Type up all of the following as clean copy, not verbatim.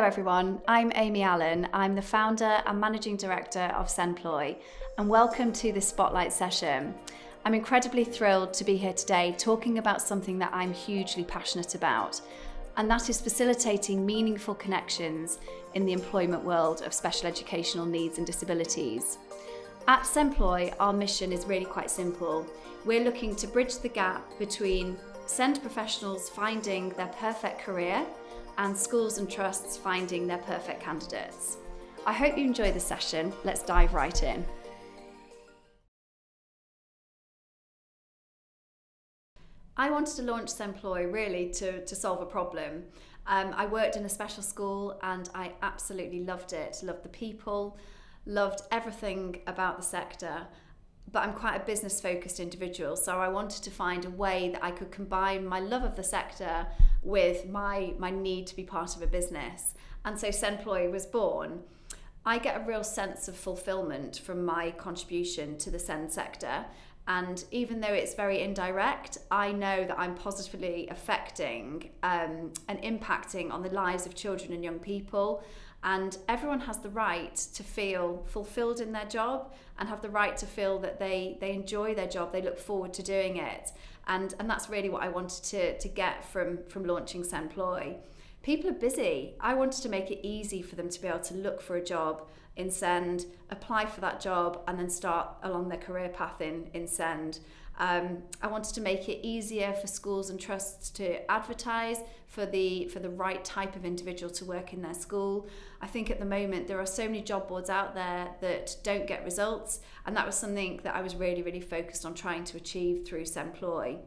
Hello everyone, I'm Amy Allen. I'm the founder and Managing Director of Senploy, and welcome to this Spotlight Session. I'm incredibly thrilled to be here today talking about something that I'm hugely passionate about, and that is facilitating meaningful connections in the employment world of special educational needs and disabilities. At Senploy, our mission is really quite simple. We're looking to bridge the gap between SEND professionals finding their perfect career and schools and trusts finding their perfect candidates. I hope you enjoy the session. Let's dive right in. I wanted to launch Senploy really to solve a problem. I worked in a special school and I absolutely loved it. Loved the people, loved everything about the sector. But I'm quite a business-focused individual, so I wanted to find a way that I could combine my love of the sector with my need to be part of a business. And so Senploy was born. I get a real sense of fulfillment from my contribution to the SEND sector. And even though it's very indirect, I know that I'm positively affecting and impacting on the lives of children and young people. And everyone has the right to feel fulfilled in their job and have the right to feel that they enjoy their job, they look forward to doing it. And that's really what I wanted to get from launching Senploy. People are busy. I wanted to make it easy for them to be able to look for a job in SEND, apply for that job, and then start along their career path in SEND. I wanted to make it easier for schools and trusts to advertise for the right type of individual to work in their school. I think at the moment there are so many job boards out there that don't get results, and that was something that I was really focused on trying to achieve through Senploy.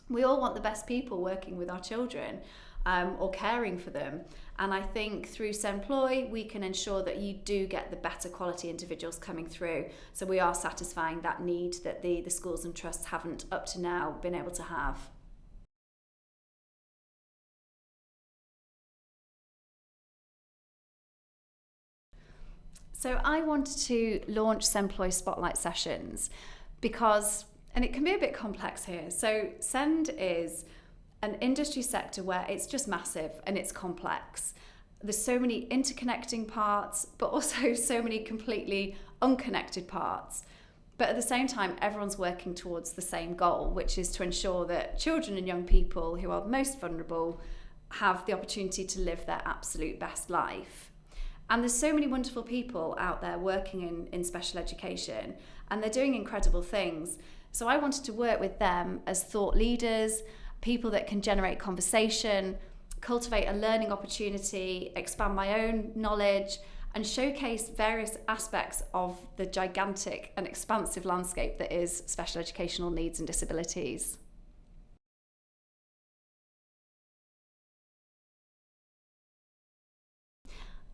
We all want the best people working with our children or caring for them, and I think through Senploy we can ensure that you do get the better quality individuals coming through, so we are satisfying that need that the schools and trusts haven't up to now been able to have. So I wanted to launch Senploy Spotlight Sessions because, and it can be a bit complex here, so SEND is an industry sector where it's just massive and it's complex. There's so many interconnecting parts, but also so many completely unconnected parts. But at the same time, everyone's working towards the same goal, which is to ensure that children and young people who are most vulnerable have the opportunity to live their absolute best life. And there's so many wonderful people out there working in special education, and they're doing incredible things. So I wanted to work with them as thought leaders, people that can generate conversation, cultivate a learning opportunity, expand my own knowledge, and showcase various aspects of the gigantic and expansive landscape that is special educational needs and disabilities.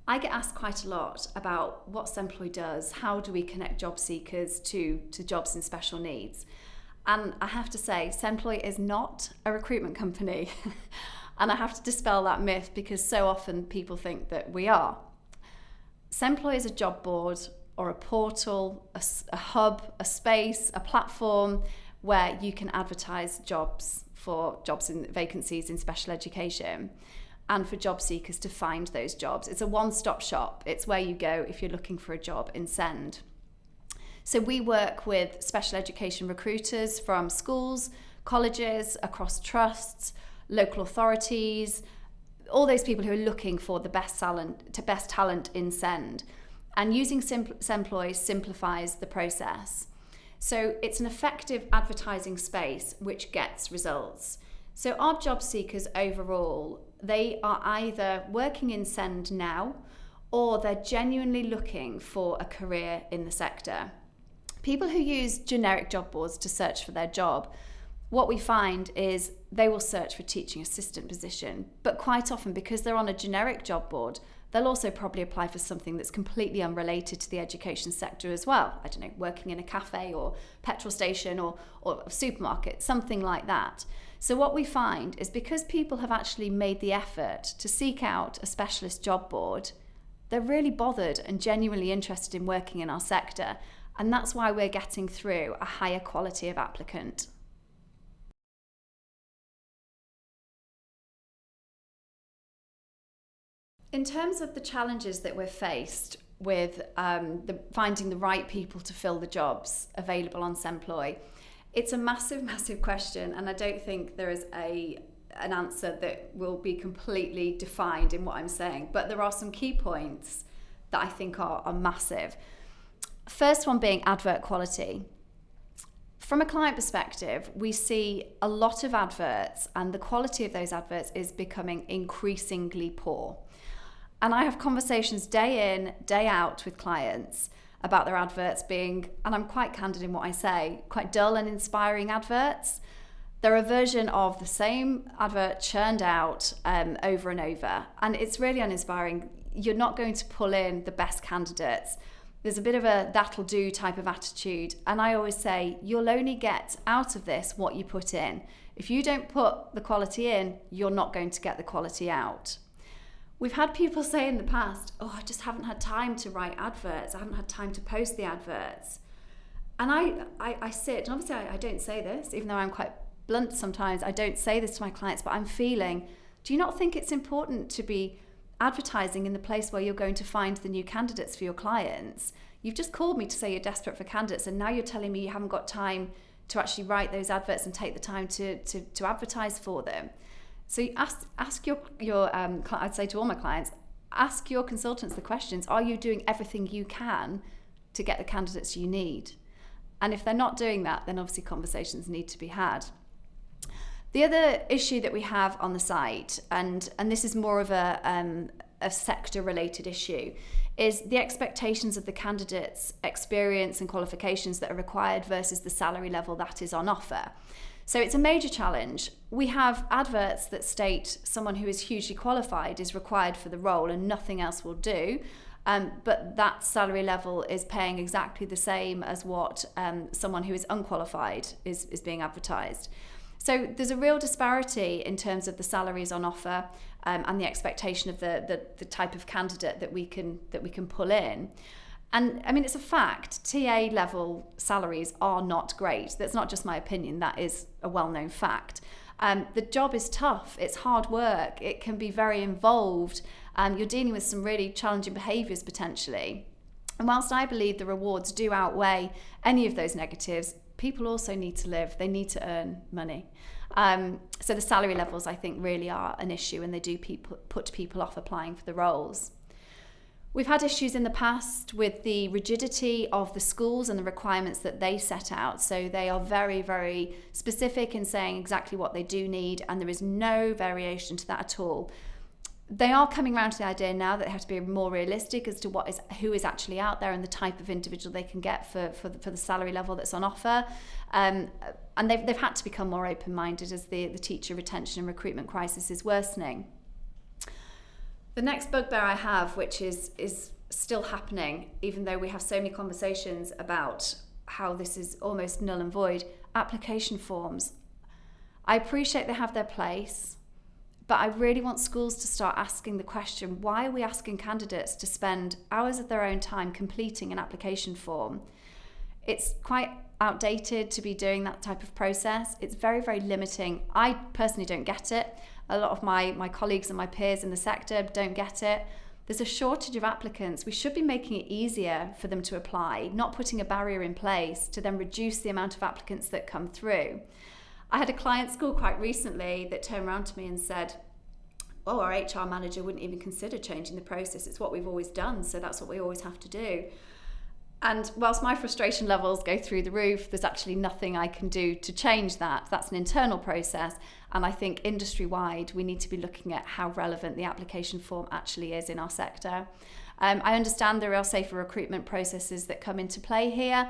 I get asked quite a lot about what Senploy does, how do we connect job seekers to jobs in special needs? And I have to say, Senploy is not a recruitment company. And I have to dispel that myth because so often people think that we are. Senploy is a job board or a portal, a hub, a space, a platform where you can advertise jobs in vacancies in special education and for job seekers to find those jobs. It's a one-stop shop. It's where you go if you're looking for a job in SEND. So we work with special education recruiters from schools, colleges, across trusts, local authorities, all those people who are looking for the best talent in SEND. And using Senploy simplifies the process. So it's an effective advertising space which gets results. So our job seekers overall, they are either working in SEND now or they're genuinely looking for a career in the sector. People who use generic job boards to search for their job, what we find is they will search for a teaching assistant position, but quite often because they're on a generic job board, they'll also probably apply for something that's completely unrelated to the education sector as well. I don't know, working in a cafe or petrol station or a supermarket, something like that. So what we find is because people have actually made the effort to seek out a specialist job board, they're really bothered and genuinely interested in working in our sector. And that's why we're getting through a higher quality of applicant. In terms of the challenges that we're faced with finding the right people to fill the jobs available on Senploy, it's a massive, massive question, and I don't think there is an answer that will be completely defined in what I'm saying, but there are some key points that I think are massive. First one being advert quality. From a client perspective, we see a lot of adverts, and the quality of those adverts is becoming increasingly poor. And I have conversations day in, day out with clients about their adverts being, and I'm quite candid in what I say, quite dull and inspiring adverts. They're a version of the same advert churned out over and over, and it's really uninspiring. You're not going to pull in the best candidates. There's a bit of a that'll do type of attitude, and I always say you'll only get out of this what you put in. If you don't put the quality in, you're not going to get the quality out. We've had people say in the past, I just haven't had time to write adverts. I haven't had time to post the adverts. And I sit, and obviously I don't say this, even though I'm quite blunt sometimes, I don't say this to my clients, but I'm feeling, do you not think it's important to be advertising in the place where you're going to find the new candidates for your clients? You've just called me to say you're desperate for candidates, and now you're telling me you haven't got time to actually write those adverts and take the time to advertise for them. So you ask your I'd say to all my clients, ask your consultants the questions. Are you doing everything you can to get the candidates you need? And if they're not doing that, then obviously conversations need to be had. The other issue that we have on the site, and this is more of a sector-related issue, is the expectations of the candidates' experience and qualifications that are required versus the salary level that is on offer. So it's a major challenge. We have adverts that state someone who is hugely qualified is required for the role and nothing else will do, but that salary level is paying exactly the same as what someone who is unqualified is being advertised. So there's a real disparity in terms of the salaries on offer and the expectation of the type of candidate that we can pull in. And I mean, it's a fact, TA level salaries are not great. That's not just my opinion, that is a well-known fact. The job is tough, it's hard work, it can be very involved, you're dealing with some really challenging behaviours potentially. And whilst I believe the rewards do outweigh any of those negatives, people also need to live, they need to earn money. So the salary levels, I think, really are an issue, and they do put people off applying for the roles. We've had issues in the past with the rigidity of the schools and the requirements that they set out. So they are very, very specific in saying exactly what they do need, and there is no variation to that at all. They are coming around to the idea now that they have to be more realistic as to who is actually out there and the type of individual they can get for the salary level that's on offer. And they've had to become more open-minded as the teacher retention and recruitment crisis is worsening. The next bugbear I have, which is still happening, even though we have so many conversations about how this is almost null and void, application forms. I appreciate they have their place, but I really want schools to start asking the question, why are we asking candidates to spend hours of their own time completing an application form? It's quite outdated to be doing that type of process. It's very, very limiting. I personally don't get it. A lot of my colleagues and my peers in the sector don't get it. There's a shortage of applicants. We should be making it easier for them to apply, not putting a barrier in place to then reduce the amount of applicants that come through. I had a client school quite recently that turned around to me and said, our HR manager wouldn't even consider changing the process. It's what we've always done, so that's what we always have to do. And whilst my frustration levels go through the roof, there's actually nothing I can do to change that. That's an internal process. And I think industry-wide, we need to be looking at how relevant the application form actually is in our sector. I understand there are safer recruitment processes that come into play here,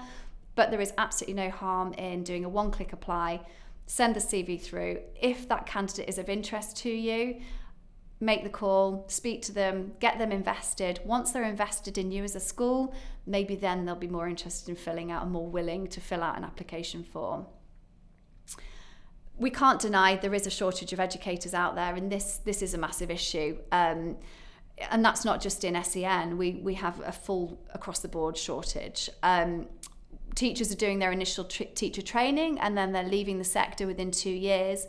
but there is absolutely no harm in doing a one-click apply, send the CV through. If that candidate is of interest to you, make the call, speak to them, get them invested. Once they're invested in you as a school, maybe then they'll be more interested in filling out and more willing to fill out an application form. We can't deny there is a shortage of educators out there, and this is a massive issue. And that's not just in SEN. We have a full across-the-board shortage. Teachers are doing their initial teacher training, and then they're leaving the sector within 2 years.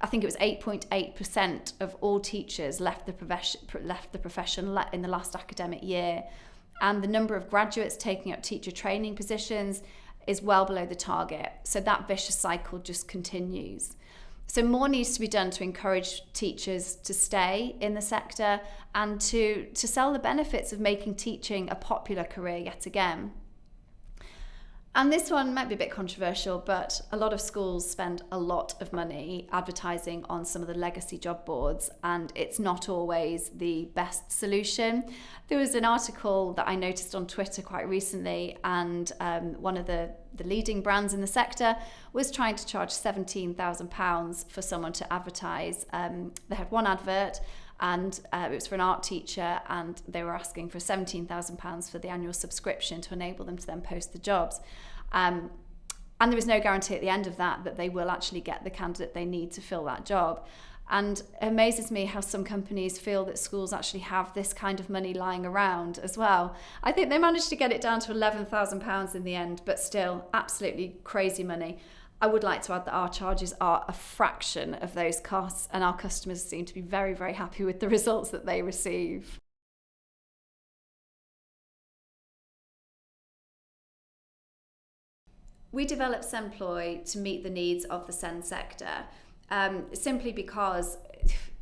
I think it was 8.8% of all teachers left the profession in the last academic year. And the number of graduates taking up teacher training positions is well below the target. So that vicious cycle just continues. So more needs to be done to encourage teachers to stay in the sector and to sell the benefits of making teaching a popular career yet again. And this one might be a bit controversial, but a lot of schools spend a lot of money advertising on some of the legacy job boards, and it's not always the best solution. There was an article that I noticed on Twitter quite recently, and one of the leading brands in the sector was trying to charge £17,000 for someone to advertise. They had one advert, and it was for an art teacher, and they were asking for £17,000 for the annual subscription to enable them to then post the jobs. And there was no guarantee at the end of that they will actually get the candidate they need to fill that job. And it amazes me how some companies feel that schools actually have this kind of money lying around as well. I think they managed to get it down to £11,000 in the end, but still absolutely crazy money. I would like to add that our charges are a fraction of those costs, and our customers seem to be very, very happy with the results that they receive. We developed Senploy to meet the needs of the SEN sector, simply because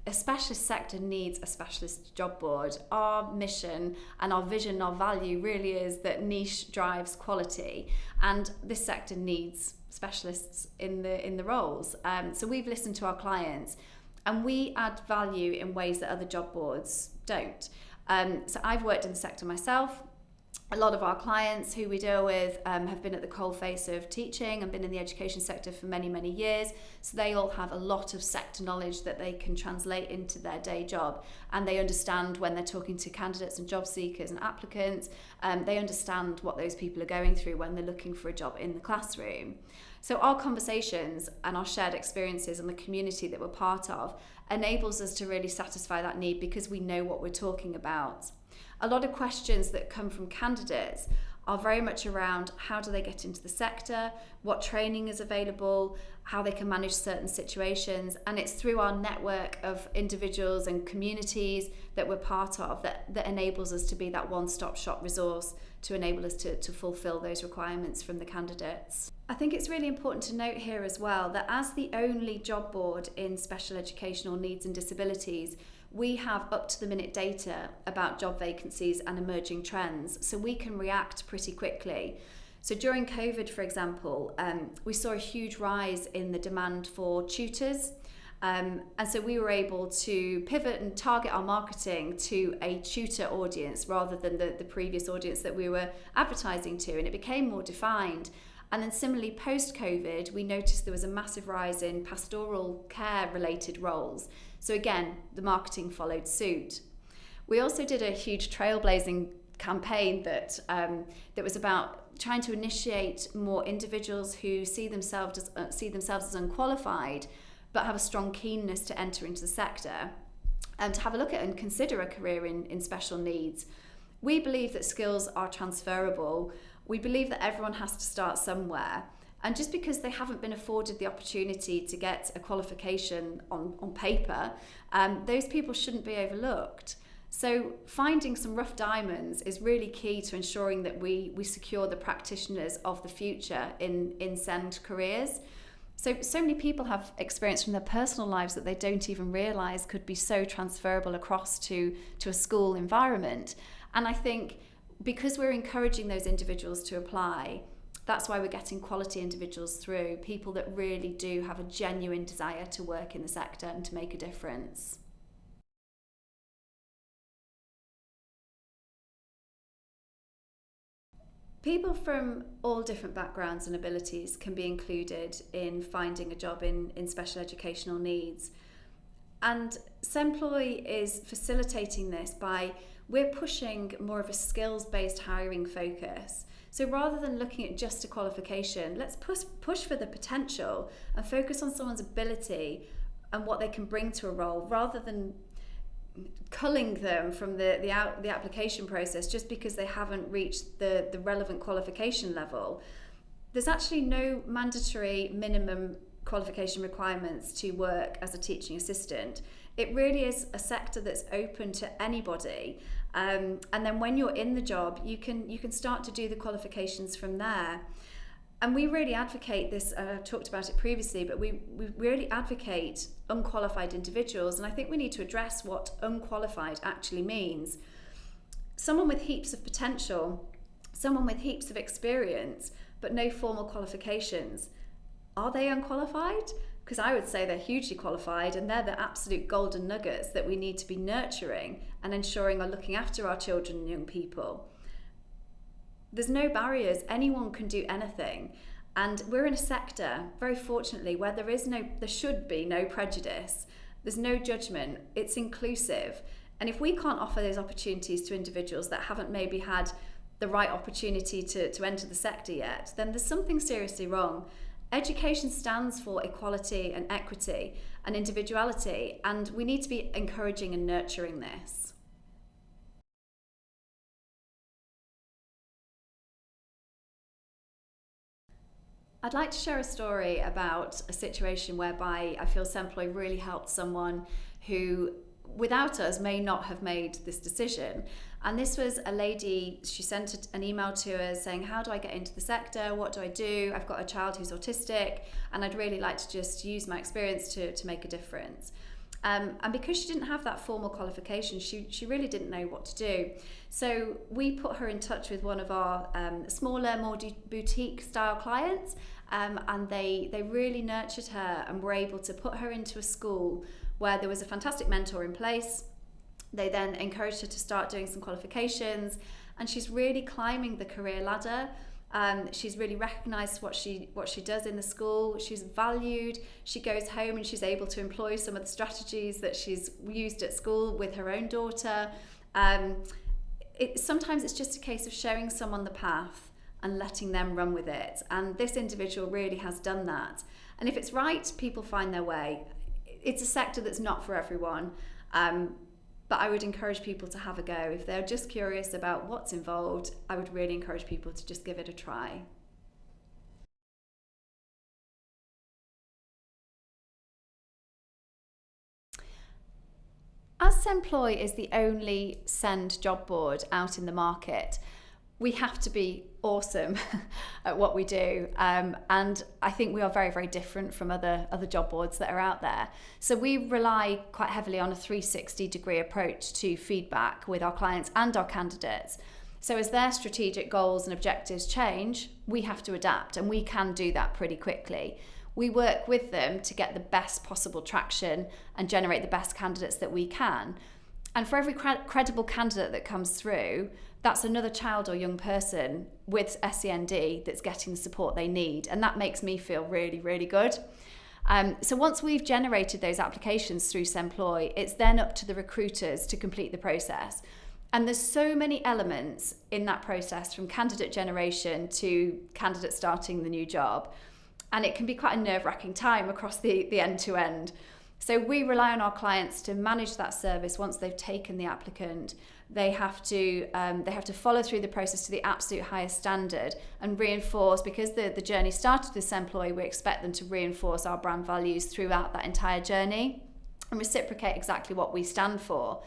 a specialist sector needs a specialist job board. Our mission and our vision, our value really is that niche drives quality, and this sector needs specialists in the roles. So we've listened to our clients, and we add value in ways that other job boards don't. So I've worked in the sector myself. A lot of our clients who we deal with have been at the coalface of teaching and been in the education sector for many, many years. So they all have a lot of sector knowledge that they can translate into their day job. And they understand when they're talking to candidates and job seekers and applicants, they understand what those people are going through when they're looking for a job in the classroom. So our conversations and our shared experiences and the community that we're part of enables us to really satisfy that need because we know what we're talking about. A lot of questions that come from candidates are very much around how do they get into the sector, what training is available, how they can manage certain situations, and it's through our network of individuals and communities that we're part of that enables us to be that one-stop shop resource to enable us to fulfil those requirements from the candidates. I think it's really important to note here as well that as the only job board in special educational needs and disabilities, we have up-to-the-minute data about job vacancies and emerging trends, so we can react pretty quickly. So during COVID, for example, we saw a huge rise in the demand for tutors, and so we were able to pivot and target our marketing to a tutor audience rather than the previous audience that we were advertising to, and it became more defined. And then similarly, post-COVID, we noticed there was a massive rise in pastoral care-related roles. So again, the marketing followed suit. We also did a huge trailblazing campaign that was about trying to initiate more individuals who see themselves as unqualified, but have a strong keenness to enter into the sector and to have a look at and consider a career in special needs. We believe that skills are transferable. We believe that everyone has to start somewhere. And just because they haven't been afforded the opportunity to get a qualification on paper, those people shouldn't be overlooked. So finding some rough diamonds is really key to ensuring that we secure the practitioners of the future in SEND careers. So many people have experience from their personal lives that they don't even realise could be so transferable across to a school environment. And I think because we're encouraging those individuals to apply, that's why we're getting quality individuals through, people that really do have a genuine desire to work in the sector and to make a difference. People from all different backgrounds and abilities can be included in finding a job in special educational needs. And Senploy is facilitating this by we're pushing more of a skills-based hiring focus. So rather than looking at just a qualification, let's push for the potential and focus on someone's ability and what they can bring to a role, rather than culling them from the application process just because they haven't reached the relevant qualification level. There's actually no mandatory minimum qualification requirements to work as a teaching assistant. It really is a sector that's open to anybody. And then when you're in the job, you can start to do the qualifications from there. And we really advocate this, I've talked about it previously, but we really advocate unqualified individuals. And I think we need to address what unqualified actually means. Someone with heaps of potential, someone with heaps of experience, but no formal qualifications. Are they unqualified? Because I would say they're hugely qualified, and they're the absolute golden nuggets that we need to be nurturing and ensuring are looking after our children and young people. There's no barriers, anyone can do anything. And we're in a sector, very fortunately, where there should be no prejudice. There's no judgment, it's inclusive. And if we can't offer those opportunities to individuals that haven't maybe had the right opportunity to enter the sector yet, then there's something seriously wrong. Education stands for equality and equity and individuality, and we need to be encouraging and nurturing this. I'd like to share a story about a situation whereby I feel Senploy really helped someone who, without us, may not have made this decision. And this was a lady, she sent an email to us saying, how do I get into the sector? What do I do? I've got a child who's autistic and I'd really like to just use my experience to make a difference. And because she didn't have that formal qualification, she really didn't know what to do. So we put her in touch with one of our smaller, more boutique style clients, and they really nurtured her and were able to put her into a school where there was a fantastic mentor in place. They then encouraged her to start doing some qualifications, and she's really climbing the career ladder. She's really recognised what she does in the school. She's valued. She goes home and she's able to employ some of the strategies that she's used at school with her own daughter. Sometimes it's just a case of showing someone the path and letting them run with it. And this individual really has done that. And if it's right, people find their way. It's a sector that's not for everyone. But I would encourage people to have a go. If they're just curious about what's involved, I would really encourage people to just give it a try. As Senploy is the only send job board out in the market, we have to be awesome at what we do, and I think we are very, very different from other job boards that are out there. So we rely quite heavily on a 360-degree approach to feedback with our clients and our candidates. So as their strategic goals and objectives change, we have to adapt, and we can do that pretty quickly. We work with them to get the best possible traction and generate the best candidates that we can. And for every credible candidate that comes through, that's another child or young person with SEND that's getting the support they need. And that makes me feel really, really good. So once we've generated those applications through Senploy, it's then up to the recruiters to complete the process. And there's so many elements in that process, from candidate generation to candidate starting the new job. And it can be quite a nerve-wracking time across the end-to-end. So we rely on our clients to manage that service once they've taken the applicant. They have to follow through the process to the absolute highest standard and reinforce, because the journey started with Senploy, we expect them to reinforce our brand values throughout that entire journey and reciprocate exactly what we stand for.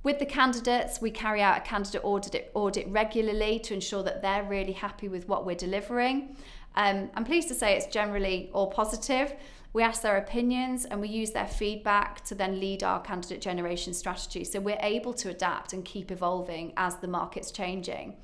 With the candidates, we carry out a candidate audit regularly to ensure that they're really happy with what we're delivering. I'm pleased to say it's generally all positive. We ask their opinions and we use their feedback to then lead our candidate generation strategy. So we're able to adapt and keep evolving as the market's changing.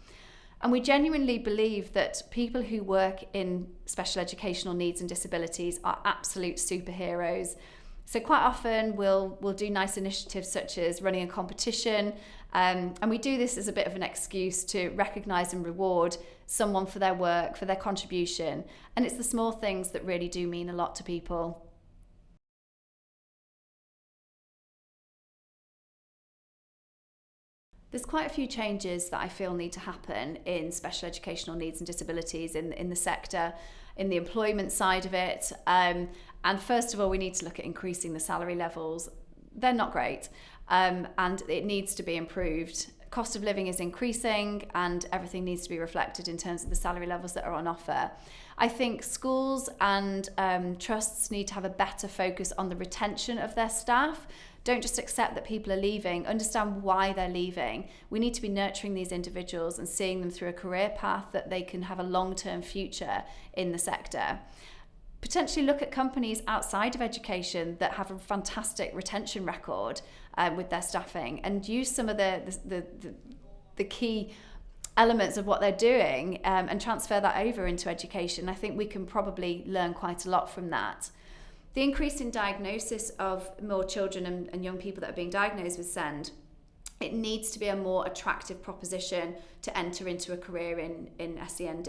And we genuinely believe that people who work in special educational needs and disabilities are absolute superheroes. So quite often we'll do nice initiatives such as running a competition, and we do this as a bit of an excuse to recognise and reward someone for their work, for their contribution. And it's the small things that really do mean a lot to people. There's quite a few changes that I feel need to happen in special educational needs and disabilities in the sector, in the employment side of it. And first of all, we need to look at increasing the salary levels. They're not great, and it needs to be improved. cost of living is increasing and everything needs to be reflected in terms of the salary levels that are on offer. I think schools and trusts need to have a better focus on the retention of their staff. Don't just accept that people are leaving, understand why they're leaving. We need to be nurturing these individuals and seeing them through a career path that they can have a long-term future in the sector. Potentially look at companies outside of education that have a fantastic retention record with their staffing, and use some of the key elements of what they're doing and transfer that over into education. I think we can probably learn quite a lot from that. The increase in diagnosis of more children and young people that are being diagnosed with SEND, it needs to be a more attractive proposition to enter into a career in SEND.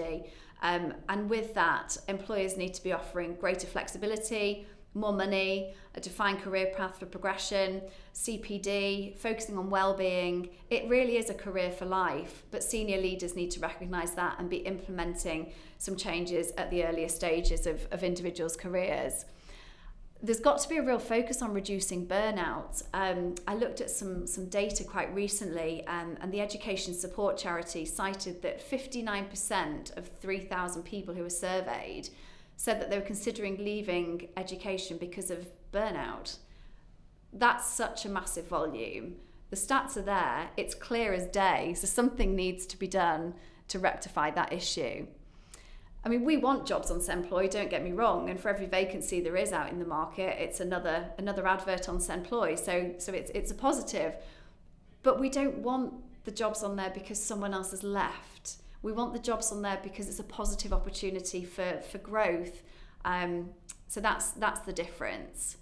And with that, employers need to be offering greater flexibility, more money, a defined career path for progression, CPD, focusing on well-being. It really is a career for life, but senior leaders need to recognise that and be implementing some changes at the earlier stages of individuals' careers. There's got to be a real focus on reducing burnout. I looked at some data quite recently, and the education support charity cited that 59% of 3,000 people who were surveyed said that they were considering leaving education because of burnout. That's such a massive volume. The stats are there, it's clear as day, so something needs to be done to rectify that issue. I mean, we want jobs on Senploy, don't get me wrong, and for every vacancy there is out in the market, it's another advert on Senploy, so it's a positive. But we don't want the jobs on there because someone else has left. We want the jobs on there because it's a positive opportunity for growth. So that's the difference.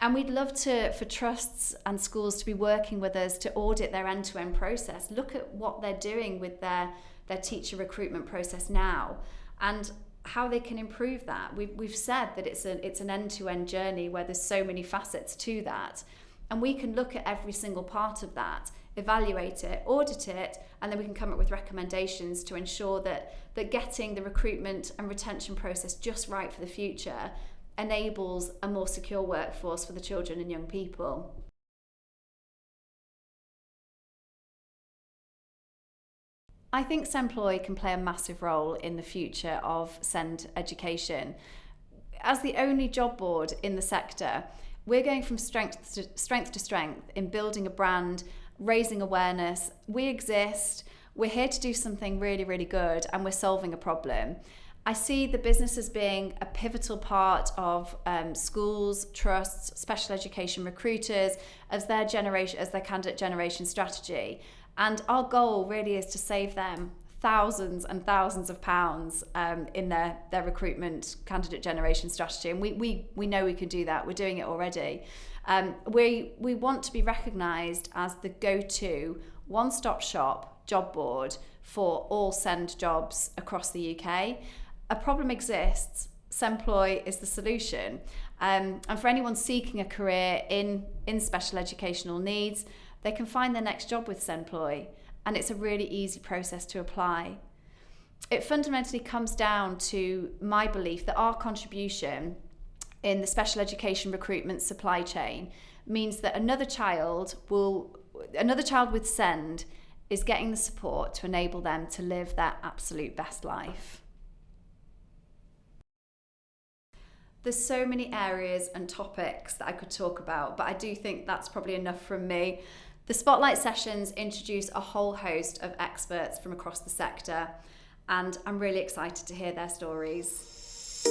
And we'd love for trusts and schools to be working with us to audit their end-to-end process. Look at what they're doing with their teacher recruitment process now and how they can improve that. We've said that it's an end-to-end journey where there's so many facets to that. And we can look at every single part of that, evaluate it, audit it, and then we can come up with recommendations to ensure that getting the recruitment and retention process just right for the future enables a more secure workforce for the children and young people. I think Senploy can play a massive role in the future of SEND education. As the only job board in the sector, we're going from strength to strength in building a brand, raising awareness. We exist, we're here to do something really, really good, and we're solving a problem. I see the business as being a pivotal part of schools, trusts, special education recruiters as their candidate generation strategy. And our goal really is to save them thousands and thousands of pounds in their recruitment candidate generation strategy. And we know we can do that. We're doing it already. We want to be recognised as the go-to one-stop shop job board for all SEND jobs across the UK. A problem exists, Senploy is the solution. And for anyone seeking a career in special educational needs, they can find their next job with Senploy, and it's a really easy process to apply. It fundamentally comes down to my belief that our contribution in the special education recruitment supply chain means that another child with SEND is getting the support to enable them to live their absolute best life. There's so many areas and topics that I could talk about, but I do think that's probably enough from me. The Spotlight Sessions introduce a whole host of experts from across the sector, and I'm really excited to hear their stories.